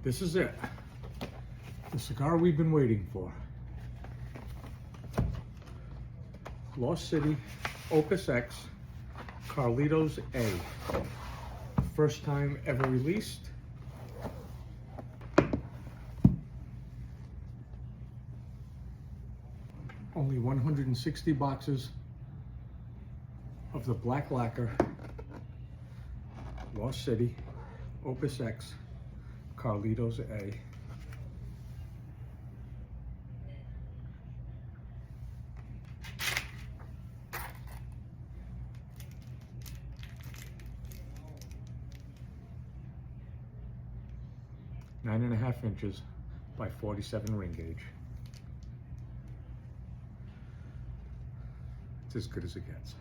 This is it. The cigar we've been waiting for. Lost City, OpusX, Carlito's A. First time ever released. Only 160 boxes of the black lacquer. Lost City, OpusX, Carlito's A. Nine and a half inches by 47 ring gauge. It's as good as it gets.